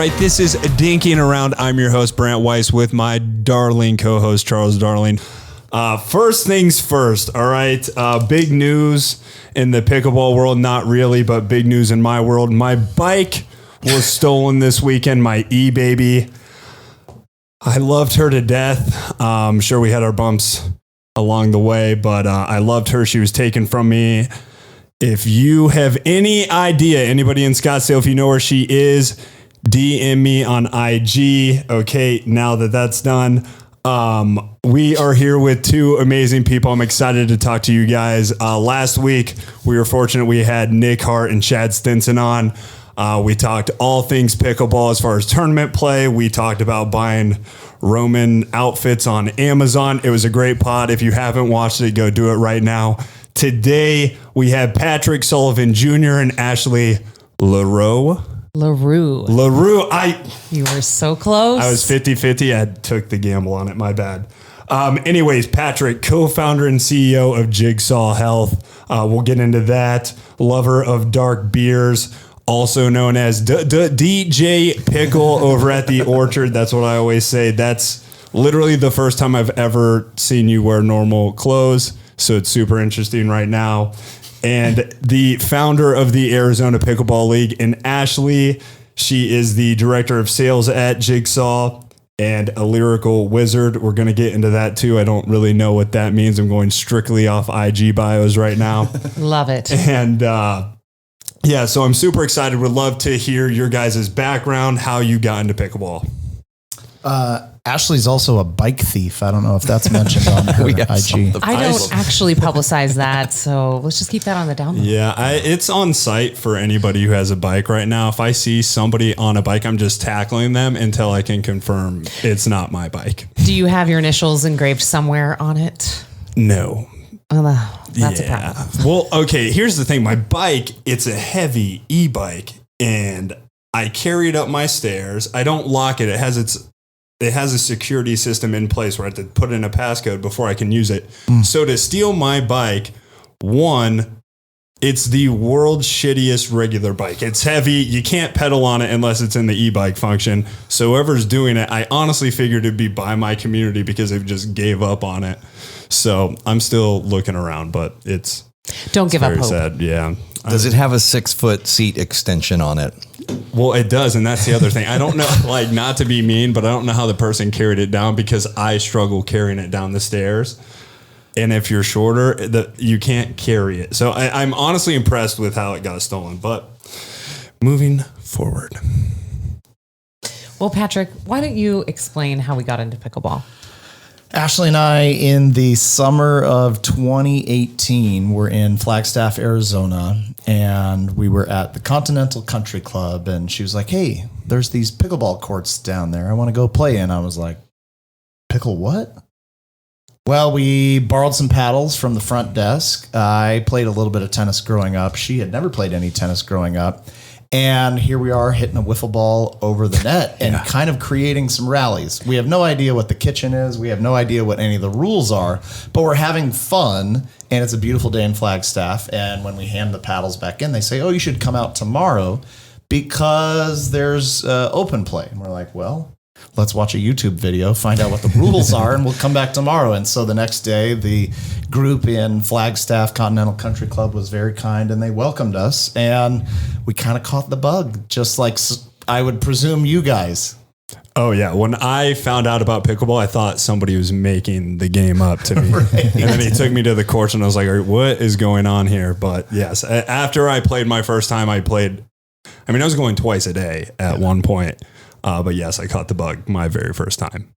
right, this is Dinking Around. I'm your host, Brant Weiss, with my darling co-host, Charles Darling. First things first, all right? Big news in the pickleball world. Not really, but big news in my world. My bike was stolen this weekend, my E-Baby. I loved her to death. I'm sure we had our bumps along the way, but I loved her. She was taken from me. If you have any idea, anybody in Scottsdale, if you know where she is, DM me on IG. Okay, now that that's done, we are here with two amazing people. I'm excited to talk to you guys. Last week, we were fortunate we had Nick Hart and Chad Stinson on. We talked all things pickleball as far as tournament play. We talked about buying Roman outfits on Amazon. It was a great pod. If you haven't watched it, go do it right now. Today, we have Patrick Sullivan Jr. and Ashley Leroux. Leroux. You were so close. I was 50-50. I took the gamble on it. My bad. Anyways, Patrick, co-founder and CEO of Jigsaw Health. We'll get into that. Lover of dark beers, also known as DJ Pickle over at the Orchard. That's what I always say. That's literally the first time I've ever seen you wear normal clothes. So it's super interesting right now. And the founder of the Arizona Pickleball League. And Ashley, she is the director of sales at Jigsaw and a lyrical wizard. We're going to get into that too. I don't really know what that means. I'm going strictly off IG bios right now. Love it. And yeah, so I'm super excited. Would love to hear your guys' background, how you got into pickleball. Ashley's also a bike thief. I don't know if that's mentioned on her IG. I don't actually publicize that, so let's just keep that on the down low. Yeah, it's on site for anybody who has a bike right now. If I see somebody on a bike, I'm just tackling them until I can confirm it's not my bike. Do you have your initials engraved somewhere on it? No. Oh, that's a problem. Well, okay, here's the thing. My bike, it's a heavy e-bike, and I carry it up my stairs. I don't lock it. It has a security system in place where I have to put in a passcode before I can use it. So to steal my bike, one, it's the world's shittiest regular bike. It's heavy. You can't pedal on it unless it's in the e-bike function. So whoever's doing it, I honestly figured it'd be by my community because they've just gave up on it. So I'm still looking around, but don't give up hope. Sad. Yeah. Does it have a 6-foot seat extension on it? Well, it does, and that's the other thing. I don't know, like, not to be mean, but I don't know how the person carried it down because I struggle carrying it down the stairs. And if you're shorter, you can't carry it. So I'm honestly impressed with how it got stolen. But moving forward. Well, Patrick, why don't you explain how we got into pickleball? Ashley and I, in the summer of 2018, were in Flagstaff, Arizona, and we were at the Continental Country Club, and she was like, hey, there's these pickleball courts down there. I want to go play in. I was like, pickle what? Well, we borrowed some paddles from the front desk. I played a little bit of tennis growing up. She had never played any tennis growing up. And here we are hitting a wiffle ball over the net and kind of creating some rallies. We have no idea what the kitchen is. We have no idea what any of the rules are, but we're having fun. And it's a beautiful day in Flagstaff. And when we hand the paddles back in, they say, oh, you should come out tomorrow because there's open play. And we're like, well, let's watch a YouTube video, find out what the rules are, and we'll come back tomorrow. And so the next day, the group in Flagstaff Continental Country Club was very kind, and they welcomed us. And we kind of caught the bug, just like I would presume you guys. Oh, yeah. When I found out about pickleball, I thought somebody was making the game up to me. Right. And then he took me to the courts, and I was like, what is going on here? But yes, after I played my first time, I was going twice a day at one point. But yes, I caught the bug my very first time.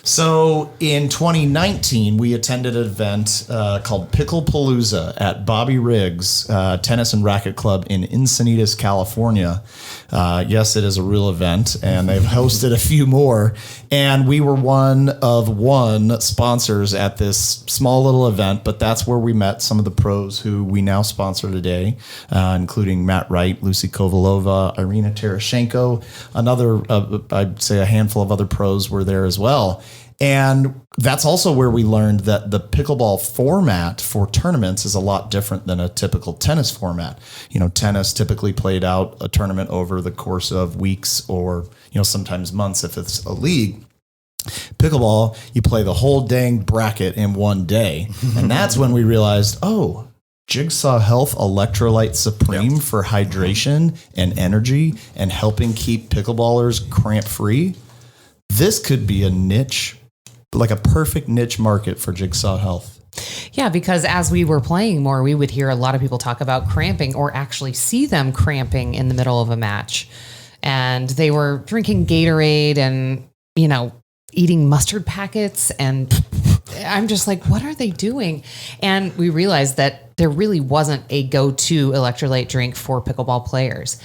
So in 2019, we attended an event called Picklepalooza at Bobby Riggs Tennis and Racket Club in Encinitas, California. Yes, it is a real event, and they've hosted a few more. And we were one of sponsors at this small little event, but that's where we met some of the pros who we now sponsor today, including Matt Wright, Lucy Kovalova, Irina Terashenko, I'd say a handful of other pros were there as well. And that's also where we learned that the pickleball format for tournaments is a lot different than a typical tennis format. Tennis typically played out a tournament over the course of weeks or, sometimes months if it's a league. Pickleball, you play the whole dang bracket in one day. And that's when we realized, Jigsaw Health Electrolyte Supreme for hydration and energy and helping keep pickleballers cramp free. This could be a niche, like a perfect niche market for Jigsaw Health. Yeah, because as we were playing more, we would hear a lot of people talk about cramping or actually see them cramping in the middle of a match. And they were drinking Gatorade and, eating mustard packets. And I'm just like, what are they doing? And we realized that there really wasn't a go-to electrolyte drink for pickleball players.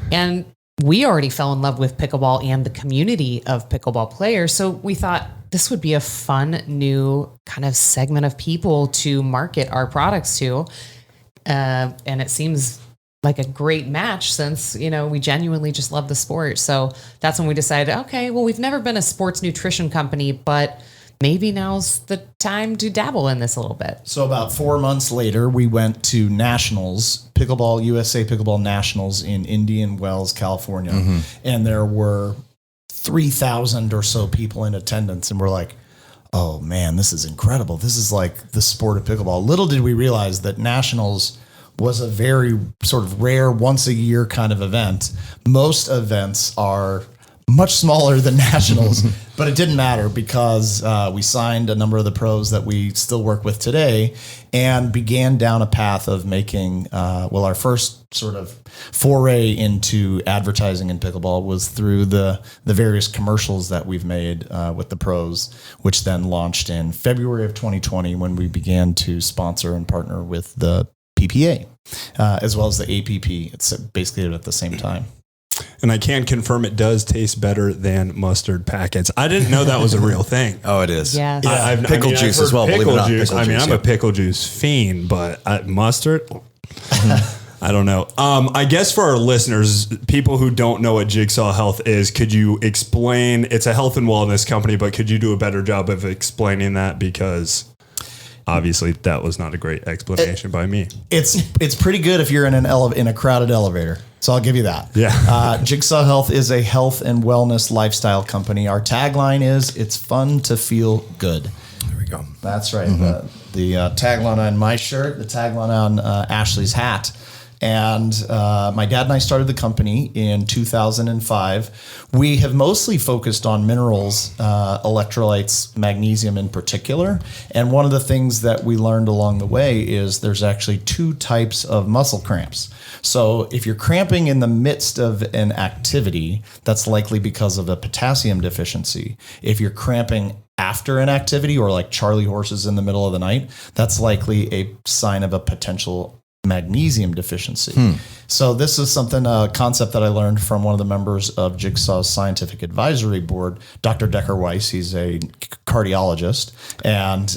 And we already fell in love with pickleball and the community of pickleball players. So we thought this would be a fun new kind of segment of people to market our products to. And it seems like a great match since, we genuinely just love the sport. So that's when we decided, okay, well, we've never been a sports nutrition company, but maybe now's the time to dabble in this a little bit. So about 4 months later, we went to Nationals, USA Pickleball Nationals in Indian Wells, California. Mm-hmm. And there were 3,000 or so people in attendance. And we're like, oh man, this is incredible. This is like the sport of pickleball. Little did we realize that Nationals was a very sort of rare once a year kind of event. Most events are much smaller than Nationals, but it didn't matter because we signed a number of the pros that we still work with today and began down a path of making, our first sort of foray into advertising in pickleball was through the various commercials that we've made with the pros, which then launched in February of 2020 when we began to sponsor and partner with the PPA, as well as the APP. It's basically at the same time. And I can confirm it does taste better than mustard packets. I didn't know that was a real thing. Oh, it is. Yes. Yeah. Pickle juice as well. Pickle Believe it or not, juice. pickle juice, I'm a pickle juice fiend, but mustard, I don't know. I guess for our listeners, people who don't know what Jigsaw Health is, could you explain? It's a health and wellness company, but could you do a better job of explaining that? Because obviously that was not a great explanation by me. It's pretty good if you're in in a crowded elevator. So I'll give you that. Yeah. Jigsaw Health is a health and wellness lifestyle company. Our tagline is, it's fun to feel good. There we go. That's right. Mm-hmm. The tagline on my shirt, the tagline on Ashley's hat. And my dad and I started the company in 2005. We have mostly focused on minerals, electrolytes, magnesium in particular. And one of the things that we learned along the way is there's actually two types of muscle cramps. So if you're cramping in the midst of an activity, that's likely because of a potassium deficiency. If you're cramping after an activity or like Charlie horses in the middle of the night, that's likely a sign of a potential magnesium deficiency. So this is a concept that I learned from one of the members of Jigsaw's scientific advisory board, Dr. Decker Weiss. He's a cardiologist. And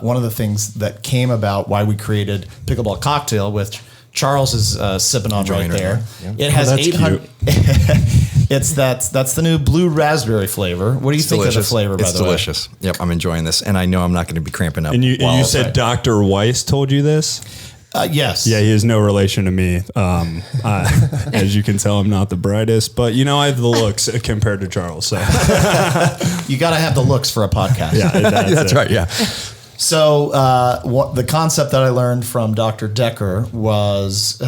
one of the things that came about why we created Pickleball Cocktail, which Charles is sipping on right there. Yeah. It has 800. That's the new blue raspberry flavor. What do you think of the flavor, by the way? It's delicious. Yep, I'm enjoying this. And I know I'm not going to be cramping up. And you said Dr. Weiss told you this? Yes. Yeah, he has no relation to me. As you can tell, I'm not the brightest, but I have the looks compared to Charles. So you got to have the looks for a podcast. Yeah, that's right. Yeah. So the concept that I learned from Dr. Decker was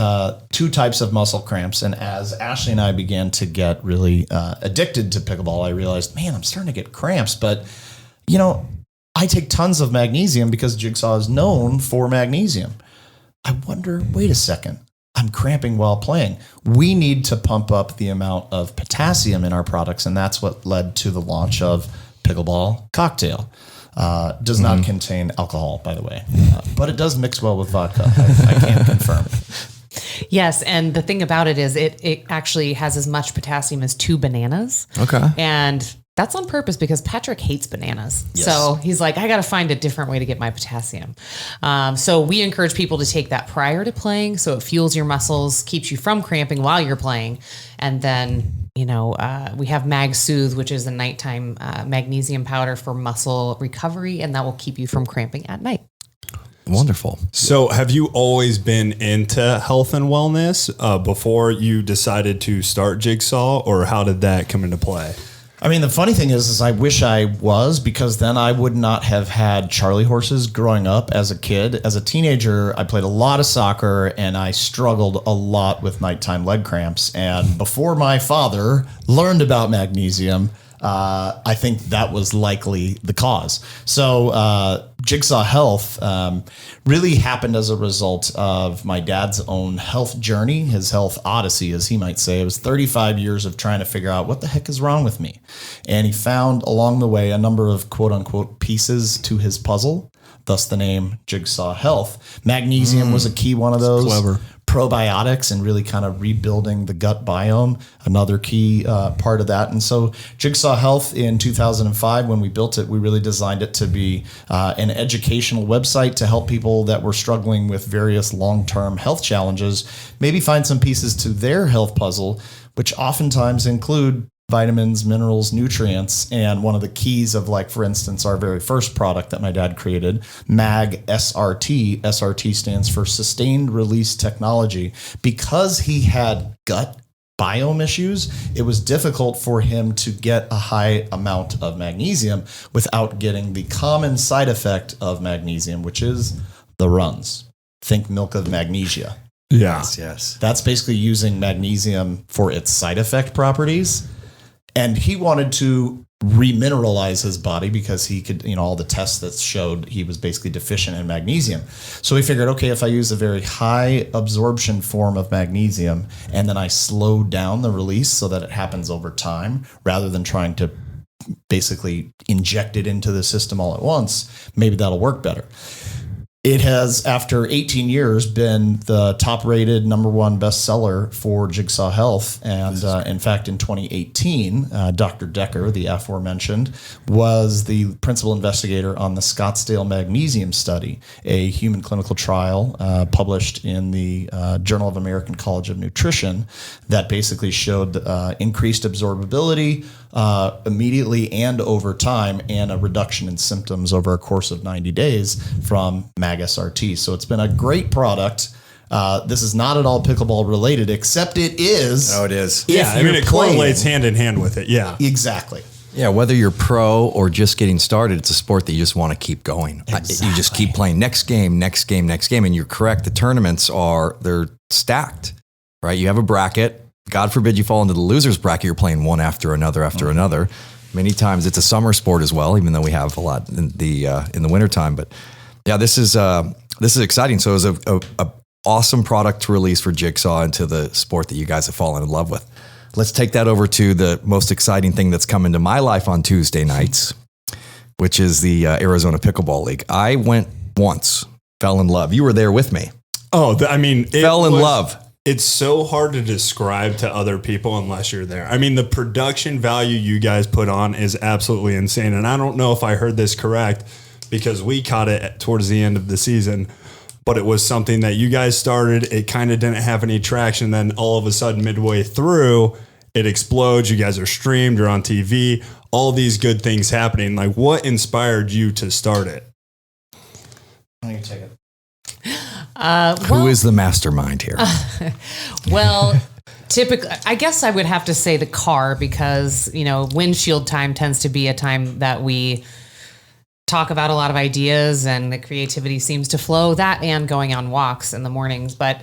two types of muscle cramps. And as Ashley and I began to get really addicted to pickleball, I realized, man, I'm starting to get cramps. But, I take tons of magnesium because Jigsaw is known for magnesium. I wonder, wait a second, I'm cramping while playing. We need to pump up the amount of potassium in our products. And that's what led to the launch of Pickleball Cocktail. Does not contain alcohol, by the way, but it does mix well with vodka. I can confirm. Yes, and the thing about it is it actually has as much potassium as 2 bananas. Okay. And that's on purpose because Patrick hates bananas. Yes. So he's like, I got to find a different way to get my potassium. So we encourage people to take that prior to playing. So it fuels your muscles, keeps you from cramping while you're playing. And then we have Mag Soothe, which is a nighttime magnesium powder for muscle recovery, and that will keep you from cramping at night. Wonderful. So have you always been into health and wellness before you decided to start Jigsaw, or how did that come into play? I mean, the funny thing is I wish I was, because then I would not have had Charlie horses growing up as a kid. As a teenager, I played a lot of soccer and I struggled a lot with nighttime leg cramps. And before my father learned about magnesium, I think that was likely the cause. So Jigsaw Health really happened as a result of my dad's own health journey, his health odyssey, as he might say. It was 35 years of trying to figure out what the heck is wrong with me. And he found along the way a number of quote unquote pieces to his puzzle, thus the name Jigsaw Health. Magnesium was a key one of those. Clever. Probiotics and really kind of rebuilding the gut biome, another key part of that. And so Jigsaw Health in 2005, when we built it, we really designed it to be an educational website to help people that were struggling with various long-term health challenges, maybe find some pieces to their health puzzle, which oftentimes include vitamins, minerals, nutrients. And one of the keys of, like, for instance, our very first product that my dad created, MAG SRT. SRT stands for Sustained Release Technology. Because he had gut biome issues, it was difficult for him to get a high amount of magnesium without getting the common side effect of magnesium, which is the runs. Think milk of magnesia. Yeah. Yes. That's basically using magnesium for its side effect properties. And he wanted to remineralize his body because he could, all the tests that showed he was basically deficient in magnesium. So he figured, okay, if I use a very high absorption form of magnesium and then I slow down the release so that it happens over time rather than trying to basically inject it into the system all at once, maybe that'll work better. It has, after 18 years, been the top-rated #1 bestseller for Jigsaw Health. And in fact, in 2018, Dr. Decker, the aforementioned, was the principal investigator on the Scottsdale Magnesium Study, a human clinical trial published in the Journal of American College of Nutrition that basically showed increased absorbability immediately and over time, and a reduction in symptoms over a course of 90 days from MAG SRT. So it's been a great product. This is not at all pickleball related, except it is. Oh, it is. Yeah, I mean, it correlates hand in hand with it. Yeah. Exactly. Yeah, whether you're pro or just getting started, it's a sport that you just want to keep going. Exactly. You just keep playing next game. And you're correct. The tournaments they're stacked, right? You have a bracket. God forbid you fall into the loser's bracket. You're playing one after another. Many times it's a summer sport as well, even though we have a lot in the wintertime. But yeah, this is exciting. So it was a awesome product to release for Jigsaw into the sport that you guys have fallen in love with. Let's take that over to the most exciting thing that's come into my life on Tuesday nights, which is the Arizona Pickleball League. I went once, fell in love. You were there with me. Oh, Fell in love. It's so hard to describe to other people unless you're there. I mean, the production value you guys put on is absolutely insane. And I don't know if I heard this correct because we caught it towards the end of the season, but it was something that you guys started. It kind of didn't have any traction. Then all of a sudden, midway through, it explodes. You guys are streamed, you're on TV, all these good things happening. Like, what inspired you to start it? I'm going to take it. Who is the mastermind here? Well, typically, I guess I would have to say the car because, windshield time tends to be a time that we talk about a lot of ideas and the creativity seems to flow, that and going on walks in the mornings. But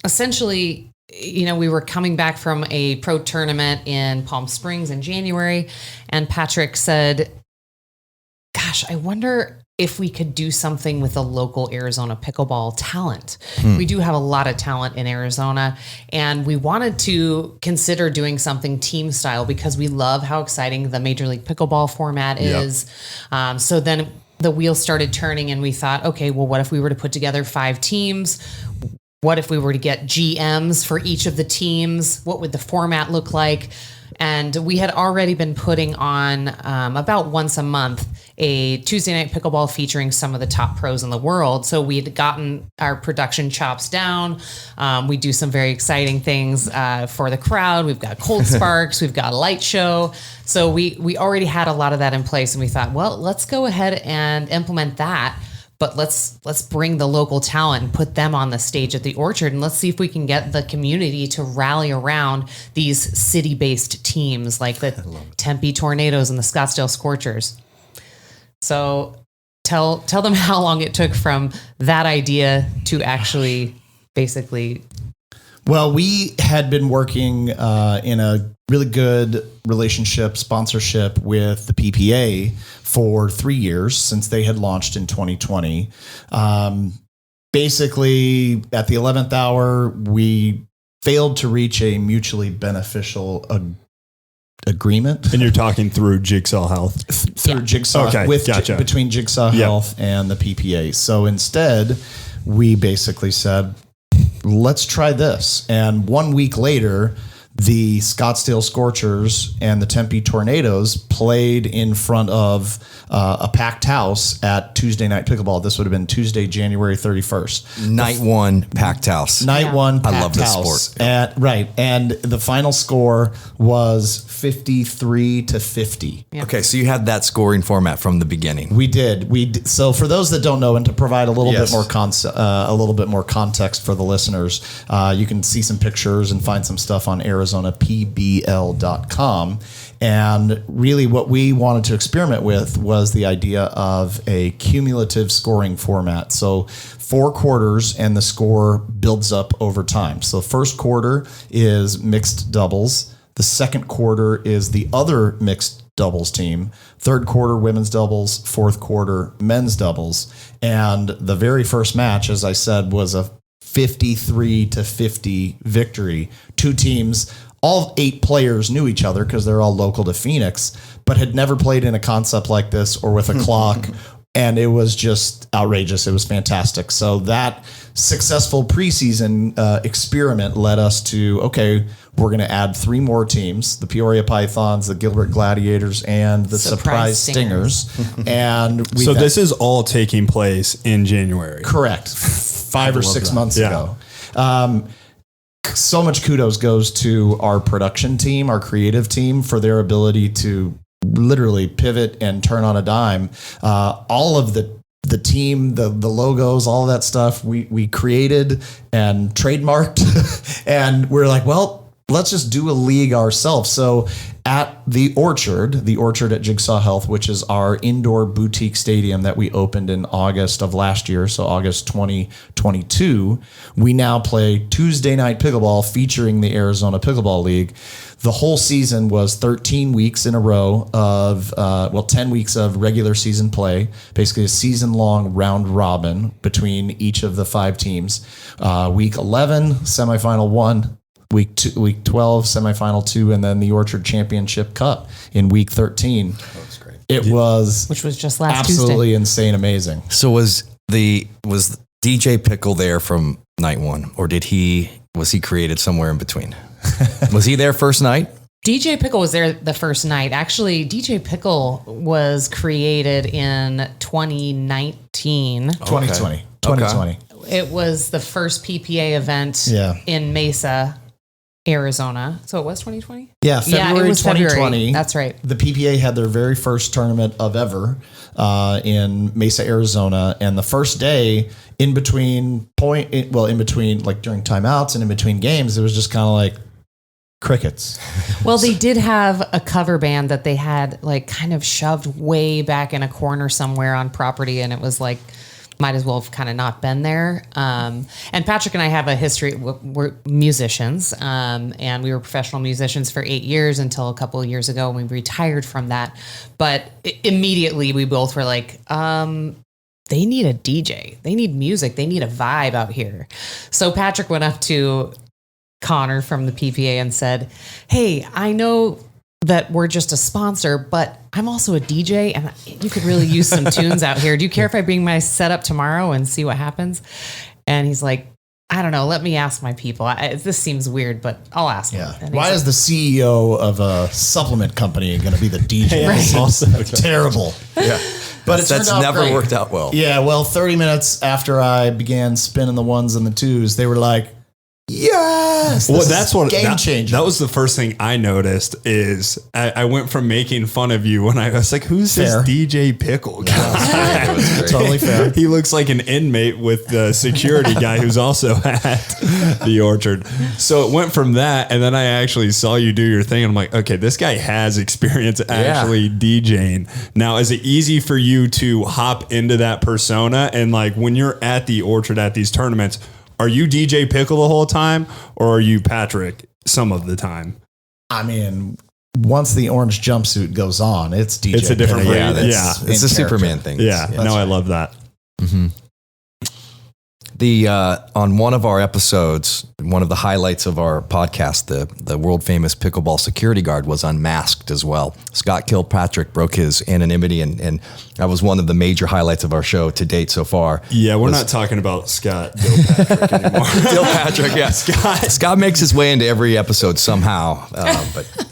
essentially, we were coming back from a pro tournament in Palm Springs in January, and Patrick said, gosh, I wonder if we could do something with the local Arizona pickleball talent. We do have a lot of talent in Arizona, and we wanted to consider doing something team style because we love how exciting the Major League Pickleball format is. So then the wheels started turning and we thought, okay, well, what if we were to put together 5 teams? What if we were to get GMs for each of the teams? What would the format look like? And we had already been putting on about once a month a Tuesday night pickleball featuring some of the top pros in the world. So we had gotten our production chops down. We do some very exciting things for the crowd. We've got cold sparks. We've got a light show. So we already had a lot of that in place. And we thought, well, let's go ahead and implement that. But let's bring the local talent and put them on the stage at the Orchard, and let's see if we can get the community to rally around these city-based teams like the Tempe Tornadoes and the Scottsdale Scorchers. So tell them how long it took from that idea to actually basically. Well, we had been working in a really good relationship, sponsorship with the PPA for 3 years since they had launched in 2020. Basically, at the 11th hour, we failed to reach a mutually beneficial agreement. And you're talking through Jigsaw Health? Through Jigsaw, okay, gotcha. Between Jigsaw Health and the PPA. So instead, we basically said, let's try this. And 1 week later, the Scottsdale Scorchers and the Tempe Tornadoes played in front of a packed house at Tuesday Night Pickleball. This would have been Tuesday, January 31st. Night one, packed house. Night one, packed I love this house. sport. Right. And the final score was 53-50. Yeah. Okay, so you had that scoring format from the beginning. We did. So for those that don't know, and to provide a little Yes. bit more context for the listeners, you can see some pictures and find some stuff on ArizonaPBL.com. And really what we wanted to experiment with was the idea of a cumulative scoring format. So 4 quarters and the score builds up over time. So first quarter is mixed doubles. The second quarter is the other mixed doubles team. Third quarter, women's doubles. Fourth quarter, men's doubles. And the very first match, as I said, was a 53-50 victory. 2 teams, all 8 players knew each other because they're all local to Phoenix, but had never played in a concept like this or with a clock. And it was just outrageous. It was fantastic. So that successful preseason experiment led us to, okay, we're going to add 3 more teams, the Peoria Pythons, the Gilbert Gladiators, and the Surprise Stingers. And so this is all taking place in January. Correct. 5 or 6 months ago. So much kudos goes to our production team, our creative team, for their ability to literally pivot and turn on a dime. All of the team, the logos, all that stuff we created and trademarked. And we're like, well, let's just do a league ourselves. So at the Orchard at Jigsaw Health, which is our indoor boutique stadium that we opened in August of last year, so August 2022, we now play Tuesday Night Pickleball featuring the Arizona Pickleball League. The whole season was 13 weeks in a row of, 10 weeks of regular season play, basically a season-long round robin between each of the 5 teams. Week 11, semifinal 1. Week 12, semifinal 2, and then the Orchard Championship Cup in week 13. That's great. It was, which was just last absolutely Tuesday. Insane, amazing. So was DJ Pickle there from night one, or was he created somewhere in between? Was he there first night? DJ Pickle was there the first night. Actually, DJ Pickle was created in 2019. 2020. 2020. It was the first PPA event in Mesa, Arizona. So it was 2020? Yeah, February it was 2020. February. That's right. The PPA had their very first tournament of ever in Mesa, Arizona. And the first day, in between like during timeouts and in between games, it was just kind of like crickets. Well, they did have a cover band that they had like kind of shoved way back in a corner somewhere on property. And it was like, might as well have kind of not been there. And Patrick and I have a history. We're musicians, and we were professional musicians for 8 years until a couple of years ago when we retired from that. But immediately we both were like, they need a DJ. They need music. They need a vibe out here. So Patrick went up to Connor from the PPA and said, hey, I know that we're just a sponsor, but I'm also a DJ and you could really use some tunes out here. Do you care if I bring my setup tomorrow and see what happens? And he's like, I don't know. Let me ask my people. This seems weird, but I'll ask them. Yeah. And Why is the CEO of a supplement company going to be the DJ? Right. Also terrible. Yeah. But it's That's never great. worked out well. Yeah, well, 30 minutes after I began spinning the ones and the twos, they were like, yes. Well, this that's is what game changer. That was the first thing I noticed is I went from making fun of you when I was like, who's Fair. this DJ Pickle guy? It was great. Totally fair. He looks like an inmate with the security guy who's also at the Orchard. So it went from that, and then I actually saw you do your thing, and I'm like, okay, this guy has experience actually DJing. Now, is it easy for you to hop into that persona? And like when you're at the Orchard at these tournaments, are you DJ Pickle the whole time, or are you Patrick some of the time? I mean, once the orange jumpsuit goes on, it's DJ. It's a different Pickle. brand. It's Yeah. in It's a character. Superman thing. Yeah, That's no, I right. love that. The on one of our episodes, one of the highlights of our podcast, the world famous pickleball security guard was unmasked as well. Scott Kilpatrick broke his anonymity, and that was one of the major highlights of our show to date so far. Yeah, we're not talking about Scott Kilpatrick anymore. Kilpatrick, yeah. Scott makes his way into every episode somehow, but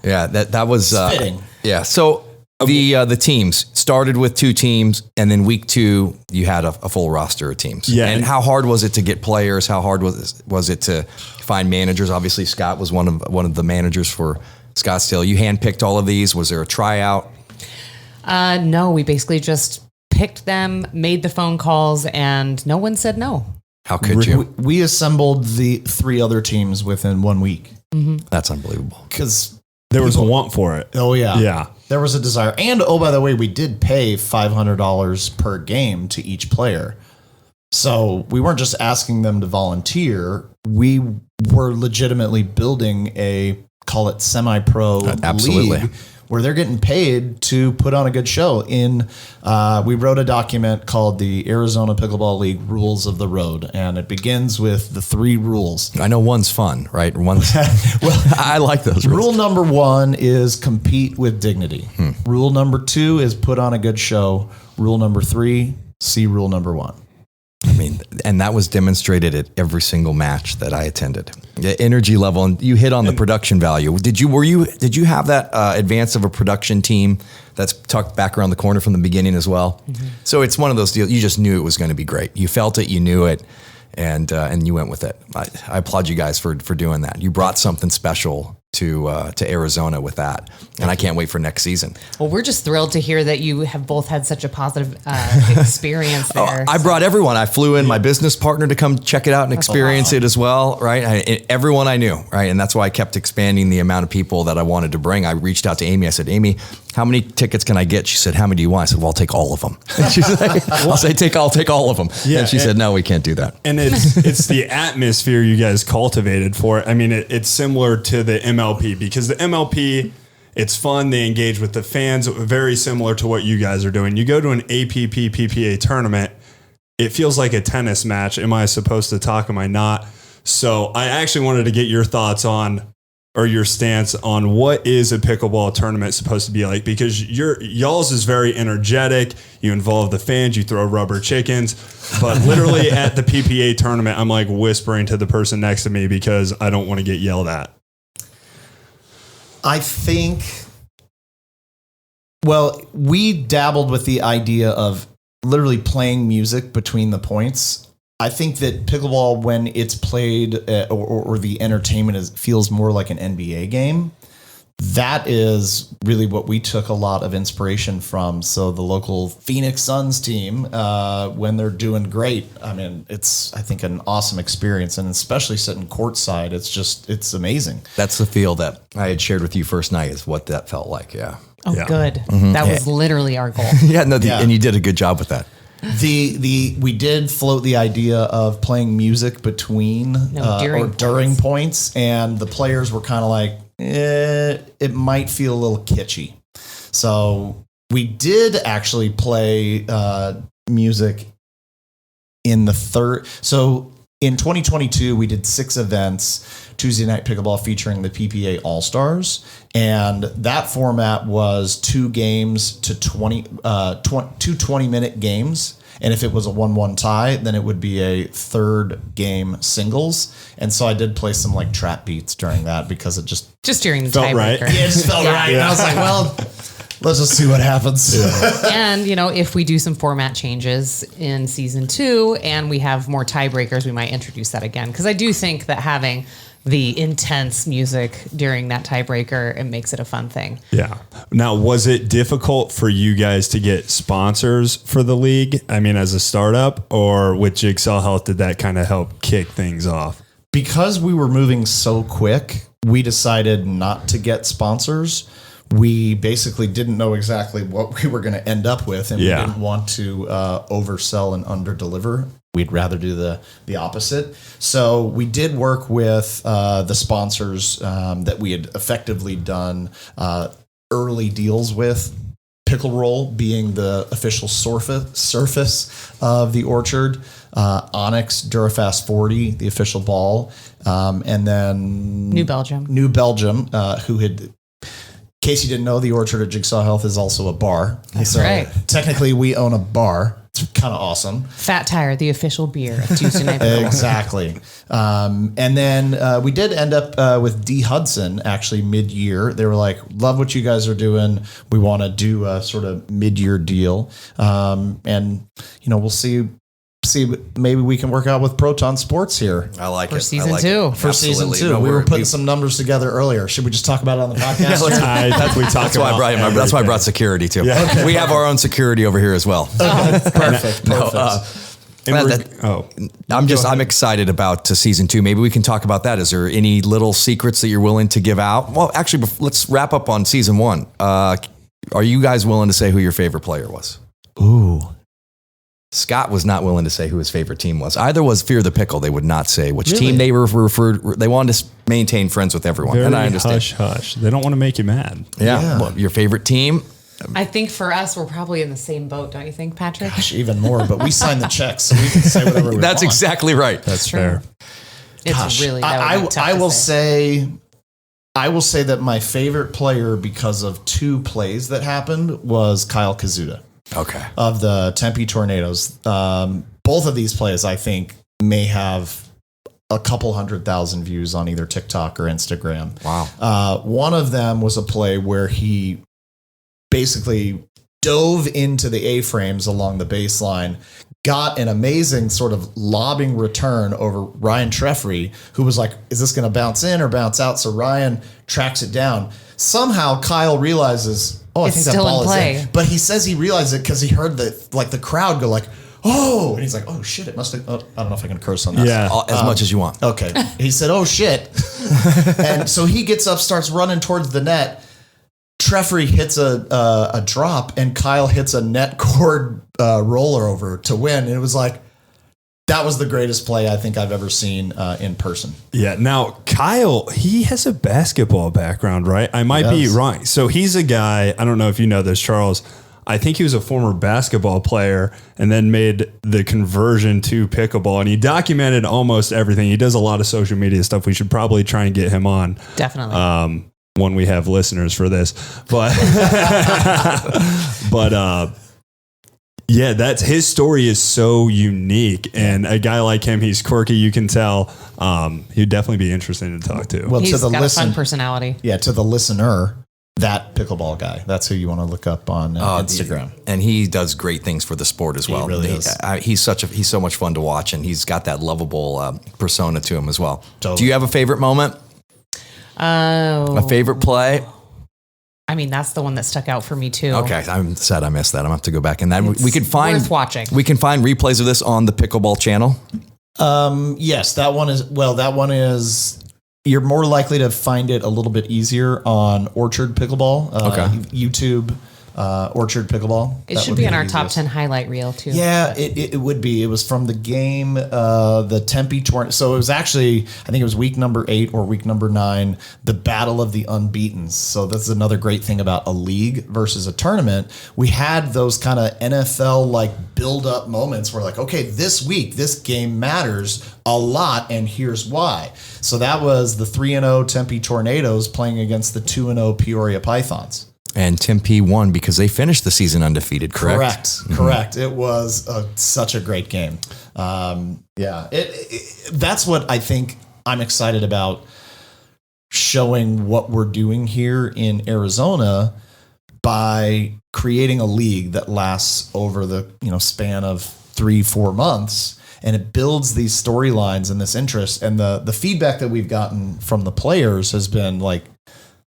yeah, that was fitting. Yeah, so. The teams started with 2 teams, and then week 2 you had a full roster of teams. Yeah. And how hard was it to get players? How hard was it to find managers? Obviously, Scott was one of the managers for Scottsdale. You handpicked all of these. Was there a tryout? No, we basically just picked them, made the phone calls, and no one said no. How could you? We assembled the 3 other teams within 1 week That's unbelievable. because There was a want for it. oh yeah, Yeah. there was a desire. And oh, by the way, we did pay $500 per game to each player. So we weren't just asking them to volunteer. We were legitimately building a, call it semi-pro absolutely. league where they're getting paid to put on a good show. We wrote a document called the Arizona Pickleball League Rules of the Road, and it begins with the 3 rules. I know one's fun, right? One's well, I like those rules. Rule number 1 is compete with dignity. Rule number 2 is put on a good show. Rule number 3, see rule number 1. I mean, and that was demonstrated at every single match that I attended. The energy level, and you hit on the production value. Did you have that advance of a production team that's tucked back around the corner from the beginning as well? Mm-hmm. So it's one of those deals. You just knew it was going to be great. You felt it, you knew it, and you went with it. I applaud you guys for doing that. You brought something special to Arizona with that, and I can't wait for next season. Well, we're just thrilled to hear that you have both had such a positive experience there. I brought everyone. I flew in my business partner to come check it out and experience it as well, right? Everyone I knew, right? And that's why I kept expanding the amount of people that I wanted to bring. I reached out to Amy. I said, Amy, how many tickets can I get? She said, how many do you want? I said, well, I'll take all of them. And she's like, I'll take all of them. Yeah, and she said, no, we can't do that. And it's the atmosphere you guys cultivated for it. I mean, it's similar to the MLP because the MLP, it's fun. They engage with the fans, very similar to what you guys are doing. You go to an APP PPA tournament, it feels like a tennis match. Am I supposed to talk? Am I not? So I actually wanted to get your thoughts on, or your stance on what is a pickleball tournament supposed to be like, because y'all's is very energetic. You involve the fans, you throw rubber chickens, but literally at the PPA tournament, I'm like whispering to the person next to me because I don't want to get yelled at. I think, well, we dabbled with the idea of literally playing music between the points. I think that pickleball, when it's played or the entertainment feels more like an NBA game, that is really what we took a lot of inspiration from. So the local Phoenix Suns team, when they're doing great, I mean, it's, I think, an awesome experience. And especially sitting courtside, it's amazing. That's the feel that I had shared with you first night is what that felt like. Yeah. Oh, Yeah. good. That was literally our goal. Yeah. No, Yeah. and you did a good job with that. We did float the idea of playing music between during points, and the players were kind of like, it might feel a little kitschy. So we did actually play music in the third. So in 2022, we did 6 events, Tuesday Night Pickleball featuring the PPA All-Stars. And that format was 2 games to 2 20-minute games. And if it was a 1-1 tie, then it would be a 3rd game singles. And so I did play some like trap beats during that because it just during the felt right. tiebreaker. Yeah, it just felt right. And I was like, well, let's just see what happens. And, if we do some format changes in season 2 and we have more tiebreakers, we might introduce that again. Because I do think that having the intense music during that tiebreaker, it makes it a fun thing. Yeah. Now, was it difficult for you guys to get sponsors for the league? I mean, as a startup, or with Jigsaw Health, did that kind of help kick things off? Because we were moving so quick, we decided not to get sponsors. We basically didn't know exactly what we were going to end up with, and we didn't want to oversell and underdeliver. We'd rather do the opposite. So we did work with the sponsors that we had effectively done early deals with. Pickle Roll being the official surface of the Orchard, Onyx Durafast 40, the official ball, and then New Belgium, who had. In case you didn't know, the Orchard at Jigsaw Health is also a bar. That's right. Technically, we own a bar. It's kind of awesome. Fat Tire, the official beer of Tuesday Night Pickleball. Exactly. And then we did end up with D. Hudson actually mid-year. They were like, love what you guys are doing. We want to do a sort of mid-year deal. And, we'll see. Maybe we can work out with Proton Sports here. I like For it. season I like 2. It. For season 2. No, we were putting some numbers together earlier. Should we just talk about it on the podcast? That's why I brought security too. Yeah. Okay. We have our own security over here as well. Perfect. I'm excited about season 2. Maybe we can talk about that. Is there any little secrets that you're willing to give out? Well, actually, let's wrap up on season 1. Are you guys willing to say who your favorite player was? Ooh. Scott was not willing to say who his favorite team was. Either was Fear the Pickle. They would not say which Really? team they were referred. They wanted to maintain friends with everyone, Very and I understand. hush. They don't want to make you mad. Yeah. Well, your favorite team? I think for us, we're probably in the same boat, don't you think, Patrick? Gosh, even more, but we signed the checks, so we can say whatever we want. That's exactly right. That's True. fair. It's Gosh, really, that would be tough I to will say. I will say that my favorite player, because of 2 plays that happened, was Kyle Kazuda. Okay. Of the Tempe Tornadoes. Both of these plays, I think, may have a couple 100,000 views on either TikTok or Instagram. Wow. One of them was a play where he basically dove into the A-frames along the baseline, got an amazing sort of lobbing return over Ryan Treffery, who was like, is this going to bounce in or bounce out? So Ryan tracks it down. Somehow Kyle realizes, I think that ball is in. But he says he realized it because he heard the crowd go like, oh, and he's like, oh shit, it must have, I don't know if I can curse on that. Yeah. As much as you want. Okay. He said, oh shit. And so he gets up, starts running towards the net. Treffery hits a drop and Kyle hits a net cord roller over to win. And it was like, that was the greatest play I think I've ever seen in person. Yeah. Now, Kyle, he has a basketball background, right? I might be wrong. So he's a guy, I don't know if you know this, Charles. I think he was a former basketball player and then made the conversion to pickleball. And he documented almost everything. He does a lot of social media stuff. We should probably try and get him on. Definitely. When we have listeners for this. But, yeah, that's his story is so unique, and a guy like him, he's quirky. You can tell. He'd definitely be interesting to talk to. Well, He's to the got a fun personality. Yeah, to the listener, that pickleball guy. That's who you want to look up on Instagram. And he does great things for the sport as well. He really is. He's so much fun to watch, and he's got that lovable persona to him as well. Totally. Do you have a favorite moment? Oh, A favorite play? I mean, that's the one that stuck out for me too. Okay, I'm sad I missed that. I'm gonna have to go back and then we can find worth watching. We can find replays of this on the Pickleball channel. Yes, that one is. You're more likely to find it a little bit easier on Orchard Pickleball. Okay. YouTube. Orchard Pickleball. It should be in our top 10 highlight reel too. Yeah, it would be. It was from the game, the Tempe tournament. So it was actually, I think it was week number 8 or week number 9, the Battle of the Unbeatens. So that's another great thing about a league versus a tournament. We had those kind of NFL like build up moments where like, okay, this week, this game matters a lot, and here's why. So that was the 3-0 Tempe Tornadoes playing against the 2-0 Peoria Pythons. And Tempe won because they finished the season undefeated, correct? Correct. Mm-hmm. Correct. It was such a great game. That's what I think I'm excited about, showing what we're doing here in Arizona by creating a league that lasts over the span of 3-4 months, and it builds these storylines and this interest. And the feedback that we've gotten from the players has been like,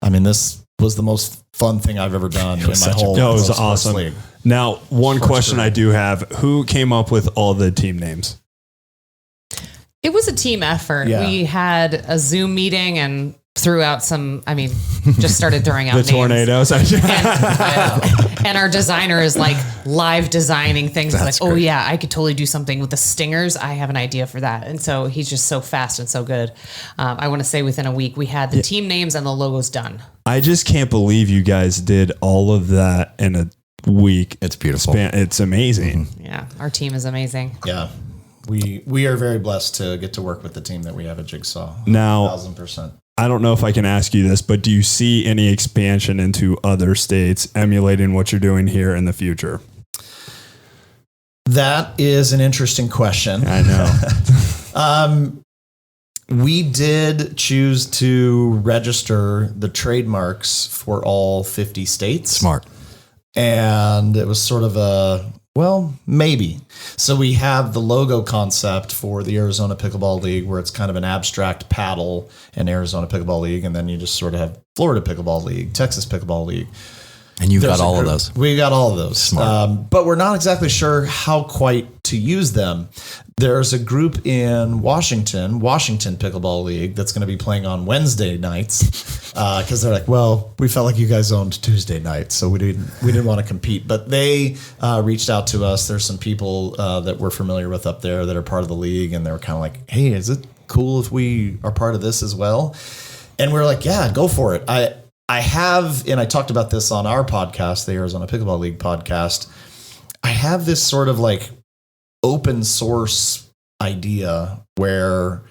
this was the most fun thing I've ever done in my whole. No, it was awesome. League. Now, one question I do have: who came up with all the team names? It was a team effort. Yeah. We had a Zoom meeting and threw out some. Just started throwing out The names. Tornadoes. And our designer is like live designing things. That's like, oh great. yeah, I could totally do something with the stingers. I have an idea for that. And so he's just so fast and so good. I want to say within a week we had the team names and the logos done. I just can't believe you guys did all of that in a week. It's beautiful. It's amazing. Yeah, our team is amazing. Yeah. We are very blessed to get to work with the team that we have at Jigsaw. Now, 1,000%. I don't know if I can ask you this, but do you see any expansion into other states emulating what you're doing here in the future? That is an interesting question. I know. We did choose to register the trademarks for all 50 states. Smart. And it was sort of maybe. So we have the logo concept for the Arizona Pickleball League, where it's kind of an abstract paddle and Arizona Pickleball League. And then you just sort of have Florida Pickleball League, Texas Pickleball League. And you've There's got all a of group. those. We got all of those. Smart. But we're not exactly sure how quite to use them. There's a group in Washington Pickleball League, that's going to be playing on Wednesday nights because they're like, well, we felt like you guys owned Tuesday nights, so we didn't want to compete. But they reached out to us. There's some people that we're familiar with up there that are part of the league, and they were kind of like, hey, is it cool if we are part of this as well? And we're like, yeah, go for it. I have, and I talked about this on our podcast, the Arizona Pickleball League podcast. I have this sort of like open source idea where,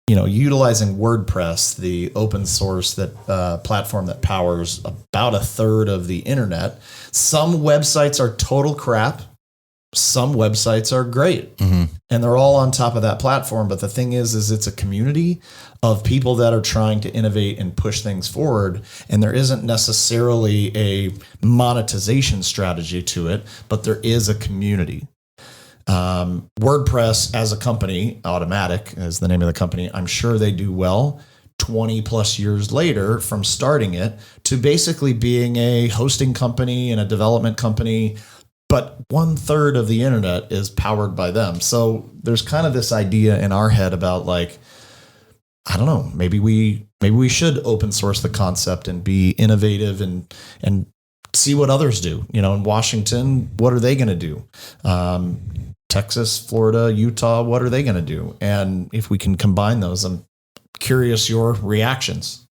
utilizing WordPress, the open source platform that powers about a third of the internet. Some websites are total crap. Some websites are great, and they're all on top of that platform. But the thing is it's a community of people that are trying to innovate and push things forward. And there isn't necessarily a monetization strategy to it, but there is a community. WordPress as a company, Automatic is the name of the company. I'm sure they do well 20 plus years later from starting it to basically being a hosting company and a development company. But 1/3 of the internet is powered by them. So there's kind of this idea in our head about like, I don't know, maybe we should open source the concept and be innovative and see what others do. In Washington, what are they going to do? Texas, Florida, Utah, what are they going to do? And if we can combine those, I'm curious your reactions.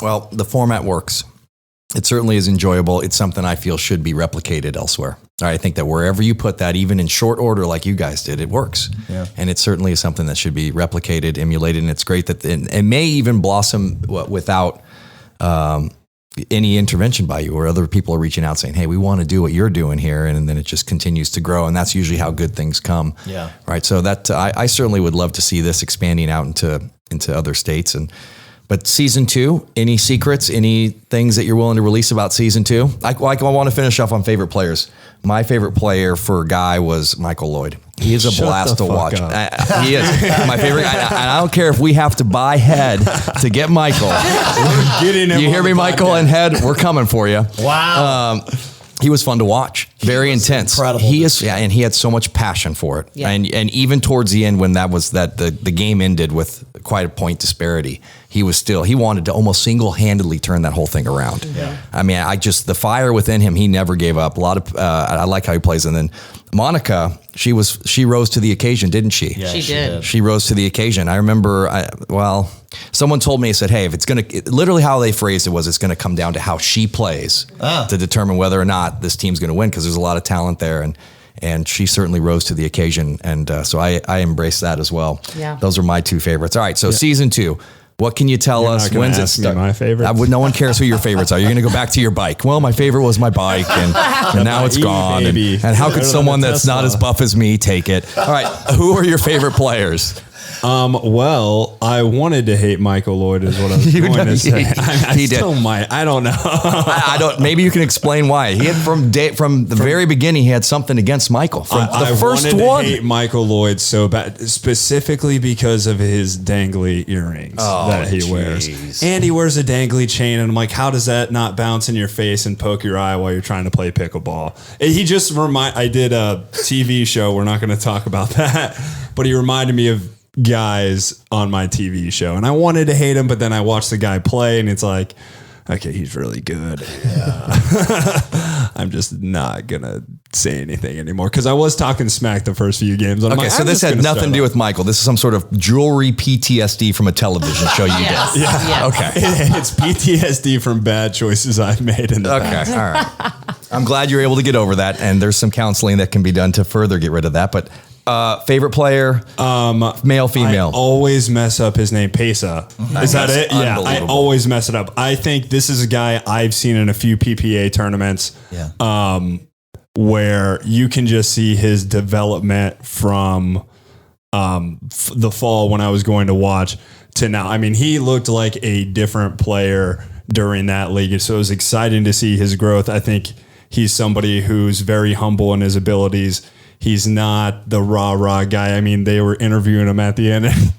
Well, the format works. It certainly is enjoyable. It's something I feel should be replicated elsewhere. I think that wherever you put that, even in short order like you guys did, it works. Yeah. And it certainly is something that should be replicated, emulated, and it's great that it may even blossom without any intervention by you, or other people are reaching out saying, hey, we want to do what you're doing here. And then it just continues to grow. And that's usually how good things come. Yeah. Right. So that I certainly would love to see this expanding out into other states. But season 2, any secrets, any things that you're willing to release about season 2? I want to finish off on favorite players. My favorite player for Guy was Michael Lloyd. He is a blast to watch. He is my favorite. I don't care if we have to buy head to get Michael. We're getting him. You hear me, Michael, and head? We're coming for you. Wow. He was fun to watch. Very intense. Incredible. He is, and he had so much passion for it. Yeah. And even towards the end, when the game ended with quite a point disparity, he wanted to almost single-handedly turn that whole thing around. Yeah. I mean, the fire within him, he never gave up. I like how he plays. And then Monica, she rose to the occasion, didn't she? Yeah, She did. She rose to the occasion. I remember, someone told me, he said, hey, if it's literally how they phrased it was, it's going to come down to how she plays to determine whether or not this team's going to win, because there's a lot of talent there. And she certainly rose to the occasion. And so I embrace that as well. Yeah. Those are my two favorites. All right. So season 2. What can you tell us? When's it start? My favorites? No one cares who your favorites are. You're going to go back to your bike. Well, my favorite was my bike, and now it's gone. And how could someone that's not as buff as me take it? All right. Who are your favorite players? Well, I wanted to hate Michael Lloyd is what I was going to say. He still might. I don't know. I don't. Maybe you can explain why. He had from the very beginning, he had something against Michael from the first one. I one. wanted to hate Michael Lloyd so bad, specifically because of his dangly earrings that he wears, and he wears a dangly chain. And I'm like, how does that not bounce in your face and poke your eye while you're trying to play pickleball? And he just I did a TV show. We're not going to talk about that, but he reminded me of guys on my TV show, and I wanted to hate him, but then I watched the guy play, and it's like, okay, he's really good. Yeah. I'm just not gonna say anything anymore because I was talking smack the first few games. Okay, so this had nothing to do with Michael. This is some sort of jewelry PTSD from a television show you did. Yeah. Okay. It's PTSD from bad choices I've made in the past. All right. I'm glad you're able to get over that, and there's some counseling that can be done to further get rid of that. But favorite player, male, female. I always mess up his name. Pesa. Is that it? Yeah, I always mess it up. I think this is a guy I've seen in a few PPA tournaments. Yeah. Where you can just see his development from the fall when I was going to watch to now. I mean, he looked like a different player during that league, so it was exciting to see his growth. I think he's somebody who's very humble in his abilities. He's not the rah-rah guy. I mean, they were interviewing him at the end. And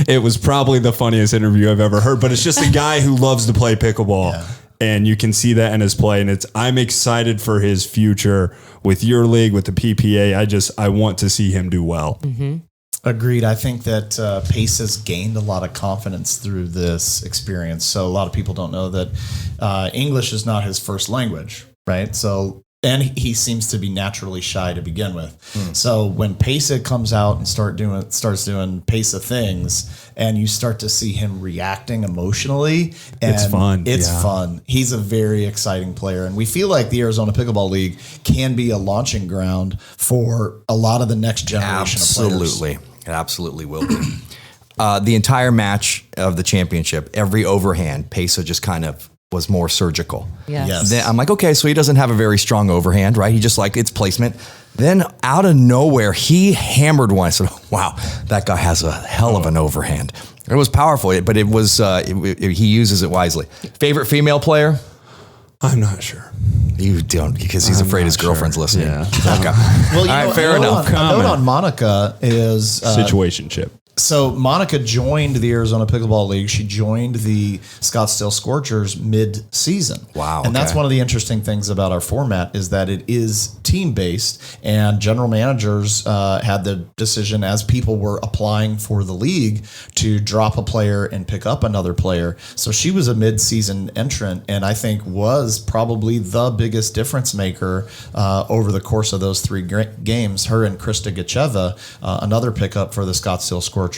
it was probably the funniest interview I've ever heard, but it's just a guy who loves to play pickleball. Yeah. And you can see that in his play. And I'm excited for his future with your league, with the PPA. I want to see him do well. Mm-hmm. Agreed. I think that Pace has gained a lot of confidence through this experience. So a lot of people don't know that English is not his first language, right? So, and he seems to be naturally shy to begin with. So when Pesa comes out and starts doing Pesa things, and you start to see him reacting emotionally, and it's fun. It's fun. He's a very exciting player, and we feel like the Arizona Pickleball League can be a launching ground for a lot of the next generation of players. Absolutely, it absolutely will be. The entire match of the championship, every overhand, Pesa just kind of was more surgical. Yes. Then I'm like, okay, so he doesn't have a very strong overhand, right? He just its placement. Then out of nowhere, he hammered one. I said, wow, that guy has a hell of an overhand. It was powerful, but it was he uses it wisely. Favorite female player? I'm not sure. You don't, because he's afraid his girlfriend's listening. Yeah. Okay. Well, all right, fair enough. A note on Monica is situationship. So Monica joined the Arizona Pickleball League. She joined the Scottsdale Scorchers mid-season. Wow. And that's one of the interesting things about our format is that it is team-based, and general managers had the decision as people were applying for the league to drop a player and pick up another player. So she was a mid-season entrant, and I think was probably the biggest difference maker over the course of those 3 games. Her and Krista Gacheva, another pickup for the Scottsdale Scorchers,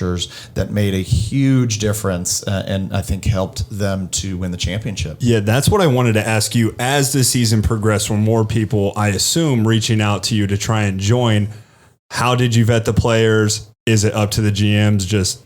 that made a huge difference and I think helped them to win the championship. Yeah, that's what I wanted to ask you. As the season progressed, were more people, I assume, reaching out to you to try and join? How did you vet the players? Is it up to the GMs just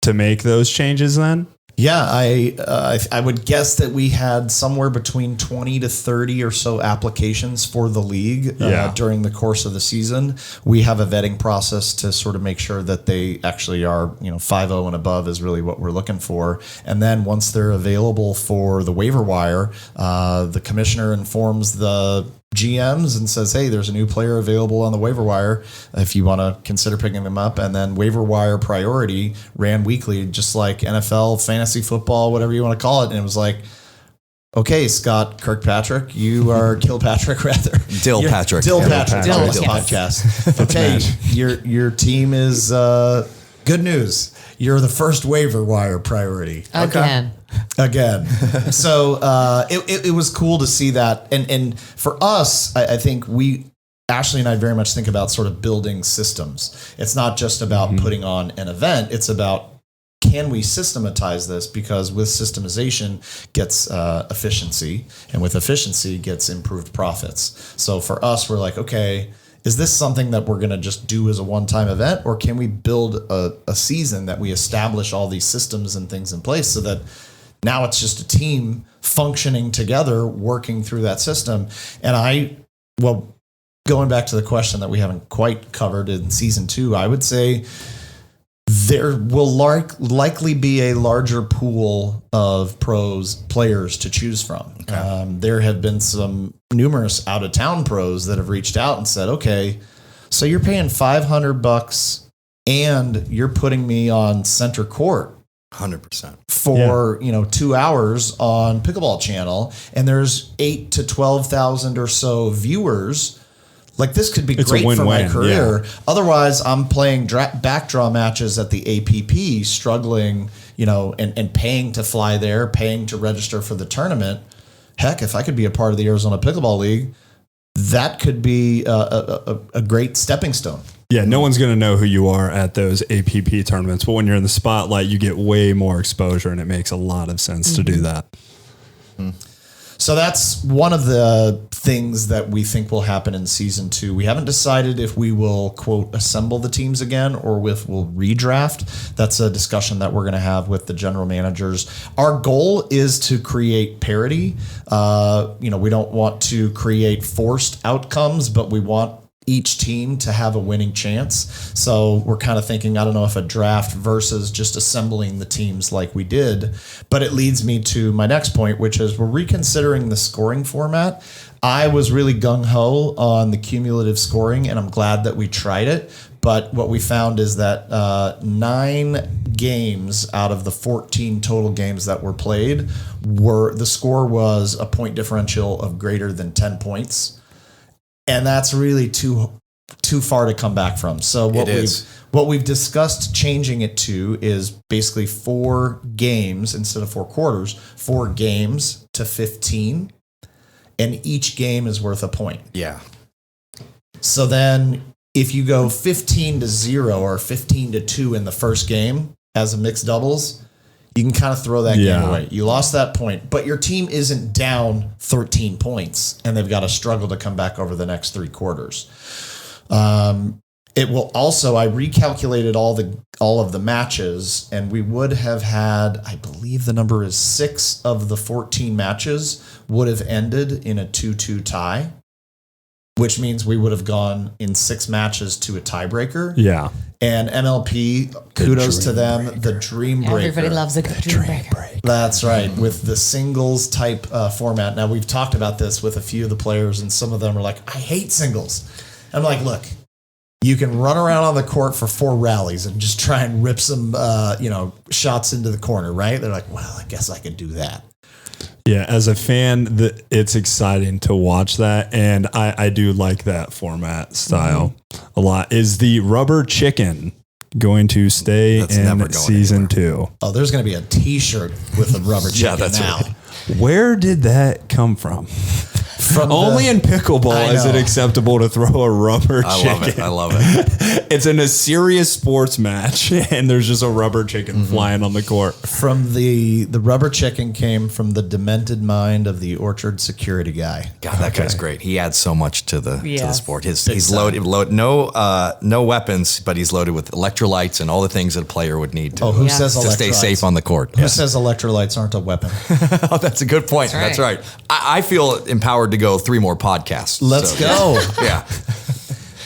to make those changes then? Yeah, I would guess that we had somewhere between 20 to 30 or so applications for the league during the course of the season. We have a vetting process to sort of make sure that they actually are, 5-0 and above is really what we're looking for. And then once they're available for the waiver wire, the commissioner informs the GMs and says, hey, there's a new player available on the waiver wire if you want to consider picking them up. And then waiver wire priority ran weekly, just like NFL, fantasy football, whatever you want to call it. And it was like, okay, Scott Kirkpatrick, you are Kilpatrick rather. Dill Patrick. Dill Patrick. Dill podcast. Okay, your team is good Good news. You're the first waiver wire priority. Again. So it was cool to see that. And for us, I think Ashley and I very much think about sort of building systems. It's not just about putting on an event. It's about, can we systematize this? Because with systemization gets efficiency, and with efficiency gets improved profits. So for us, we're like, okay, is this something that we're going to just do as a one-time event, or can we build a season that we establish all these systems and things in place so that now it's just a team functioning together, working through that system? And going back to the question that we haven't quite covered in season 2, I would say there will likely be a larger pool of players to choose from. Okay. There have been some numerous out-of-town pros that have reached out and said, okay, so you're paying $500 and you're putting me on center court 100% for 2 hours on Pickleball Channel, and there's 8,000 to 12,000 or so viewers. Like, this could be great for my career. Yeah. Otherwise, I'm playing backdraw matches at the APP, struggling, and paying to fly there, paying to register for the tournament. Heck, if I could be a part of the Arizona Pickleball League, that could be a great stepping stone. Yeah, no one's going to know who you are at those APP tournaments, but when you're in the spotlight, you get way more exposure, and it makes a lot of sense to do that. So that's one of the things that we think will happen in season 2. We haven't decided if we will, quote, assemble the teams again or if we'll redraft. That's a discussion that we're going to have with the general managers. Our goal is to create parity. We don't want to create forced outcomes, but we want each team to have a winning chance. So we're kind of thinking, I don't know if a draft versus just assembling the teams like we did, but it leads me to my next point, which is we're reconsidering the scoring format. I was really gung-ho on the cumulative scoring, and I'm glad that we tried it. But what we found is that 9 games out of the 14 total games that were played the score was a point differential of greater than 10 points. And that's really too far to come back from. So what we've discussed changing it to is basically 4 games instead of 4 quarters, 4 games to 15, and each game is worth a point. Yeah. So then if you go 15-0 or 15-2 in the first game as a mixed doubles, you can kind of throw that game away. You lost that point, but your team isn't down 13 points, and they've got to struggle to come back over the next 3 quarters. It will also, I recalculated all of the matches, and we would have had, I believe the number is 6 of the 14 matches would have ended in a 2-2 tie, which means we would have gone in 6 matches to a tiebreaker. Yeah. And MLP, kudos to them, the Dream Breaker. Everybody loves a good Dream Breaker. That's right, with the singles type format. Now, we've talked about this with a few of the players, and some of them are like, I hate singles. I'm like, look, you can run around on the court for 4 rallies and just try and rip some shots into the corner, right? They're like, well, I guess I could do that. Yeah, as a fan, it's exciting to watch that, and I do like that format style a lot. Is the rubber chicken going to stay in season 2? Oh, there's going to be a T-shirt with a rubber chicken now. Right. Where did that come from? Only in pickleball is it acceptable to throw a rubber chicken. I love it. It's in a serious sports match, and there's just a rubber chicken flying on the court. From the rubber chicken came from the demented mind of the Orchard security guy. God, that guy's great. He adds so much to the sport. He's loaded. No weapons, but he's loaded with electrolytes and all the things that a player would need to stay safe on the court. Who says electrolytes aren't a weapon? Oh, that's a good point. That's right. I feel empowered to go 3 more podcasts. Let's go. Yeah.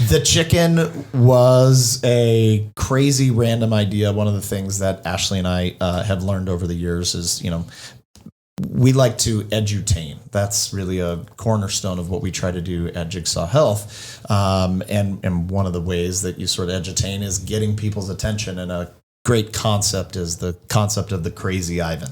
The chicken was a crazy random idea. One of the things that Ashley and I have learned over the years is, we like to edutain. That's really a cornerstone of what we try to do at Jigsaw Health. And one of the ways that you sort of edutain is getting people's attention. And a great concept is the concept of the crazy Ivan,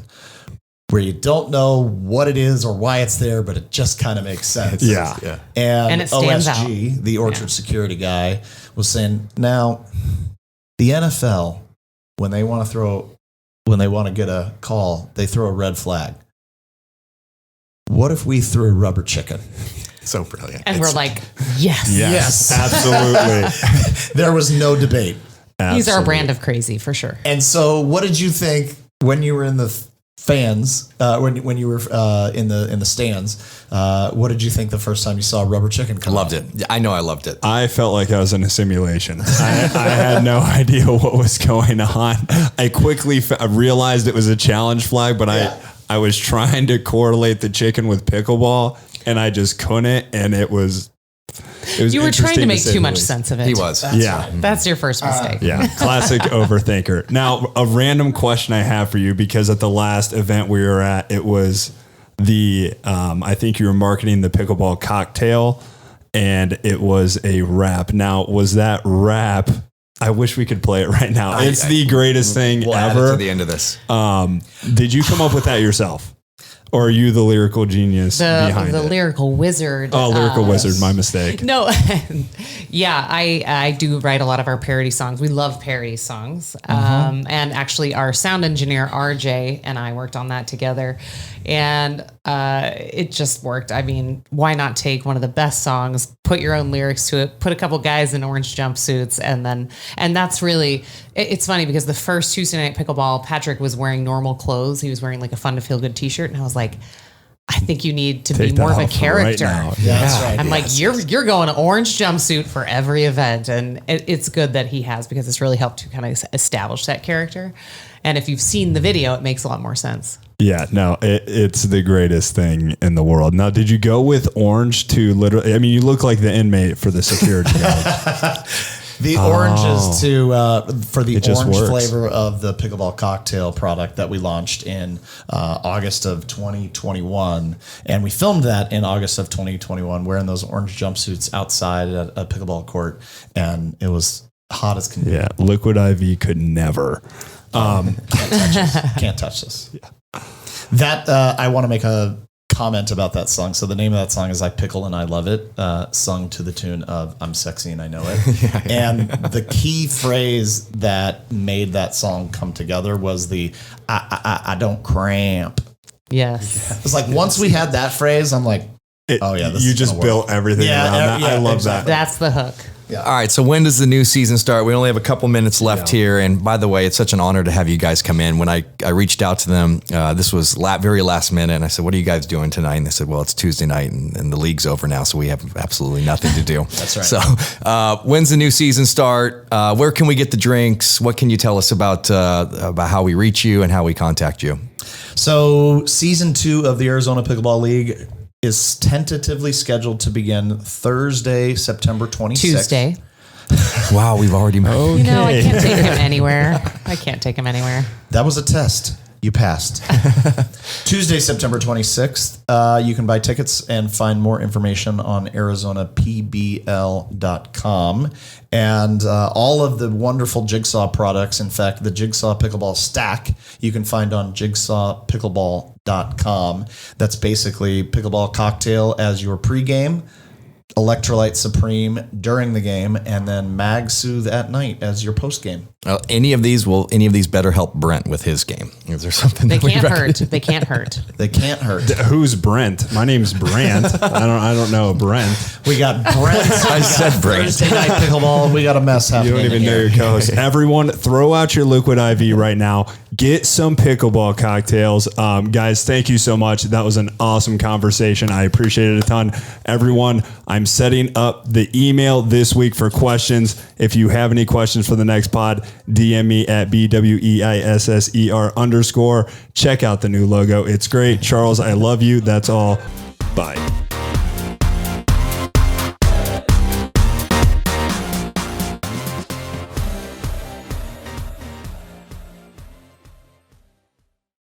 where you don't know what it is or why it's there, but it just kind of makes sense. Yeah. And it stands OSG, the Orchard security guy, was saying, now, the NFL when they want to get a call, they throw a red flag. What if we threw a rubber chicken? So brilliant. And we're like, yes. Yes. Absolutely. There was no debate. He's our brand of crazy for sure. And so what did you think when you were in the fans, when you were in the stands, what did you think the first time you saw Rubber Chicken come Loved out? it. I know I loved it. I felt like I was in a simulation. I had no idea what was going on. I quickly realized it was a challenge flag, but I was trying to correlate the chicken with pickleball, and I just couldn't, and it was you were trying to interesting make say too the much least. sense of it. He was. That's your first mistake. Yeah, classic overthinker. Now, a random question I have for you, because at the last event we were at, it was I think you were marketing the pickleball cocktail, and it was a wrap. Now, was that wrap? I wish we could play it right now. It's the greatest thing We'll add it ever. to the end of this. Did you come up with that yourself? Or are you the lyrical genius behind the it? lyrical wizard. Oh, lyrical wizard. My mistake. No, yeah, I do write a lot of our parody songs. We love parody songs. And actually our sound engineer, RJ, and I worked on that together. And it just worked. I mean, why not take one of the best songs, put your own lyrics to it, put a couple guys in orange jumpsuits, and that's really, it's funny because the first Tuesday Night Pickleball, Patrick was wearing normal clothes. He was wearing like a Fun to Feel Good t-shirt. And I was like, I think you need to Take be more that of a off character. right now. Yeah, that's right. I'm like, you're going orange jumpsuit for every event. And it's good that he has, because it's really helped to kind of establish that character. And if you've seen the video, it makes a lot more sense. Yeah, no, it's the greatest thing in the world. Now, did you go with orange to literally, I mean, you look like the inmate for the security guard. The oranges for the just orange works. flavor of the pickleball cocktail product that we launched in August of 2021. And we filmed that in August of 2021, wearing those orange jumpsuits outside at a pickleball court. And it was hot as can be. Yeah, Liquid IV could never. Can't touch this. Yeah. That I want to make a comment about that song. So the name of that song is I Pickle and I Love It, sung to the tune of I'm Sexy and I Know It. And the key phrase that made that song come together was the I don't cramp. Yes. It's like once we had that phrase, I'm like, oh yeah, this you is just gonna built work. everything around that. I love exactly. That's the hook. Yeah. All right. So when does the new season start? We only have a couple minutes left here. And by the way, it's such an honor to have you guys come in. When I reached out to them, this was very last minute. And I said, what are you guys doing tonight? And they said, well, it's Tuesday night and the league's over now. So we have absolutely nothing to do. That's right. So when's the new season start? Where can we get the drinks? What can you tell us about how we reach you and how we contact you? So season 2 of the Arizona Pickleball League is tentatively scheduled to begin Thursday, September 26th. Tuesday. Wow, we've already Okay. You know, I can't take him anywhere. That was a test. You passed. Tuesday, September 26th. You can buy tickets and find more information on ArizonaPBL.com. And all of the wonderful Jigsaw products, in fact, the Jigsaw Pickleball Stack, you can find on jigsawpickleball.com. That's basically pickleball cocktail as your pregame, Electrolyte Supreme during the game, and then Mag Soothe at night as your postgame. Any of these better help Brent with his game? Is there something They that we can't recommend? hurt. They can't hurt. They can't hurt. Who's Brent? My name's Brant. I don't know Brent. We got Brent. I said Brent. Thursday night pickleball. We got a mess You happening. don't even know here. your co-host. Everyone, throw out your Liquid IV right now. Get some pickleball cocktails. Guys, thank you so much. That was an awesome conversation. I appreciate it a ton. Everyone, I'm setting up the email this week for questions. If you have any questions for the next pod, DM me at BWEISSER_. Check out the new logo. It's great. Charles, I love you. That's all. Bye.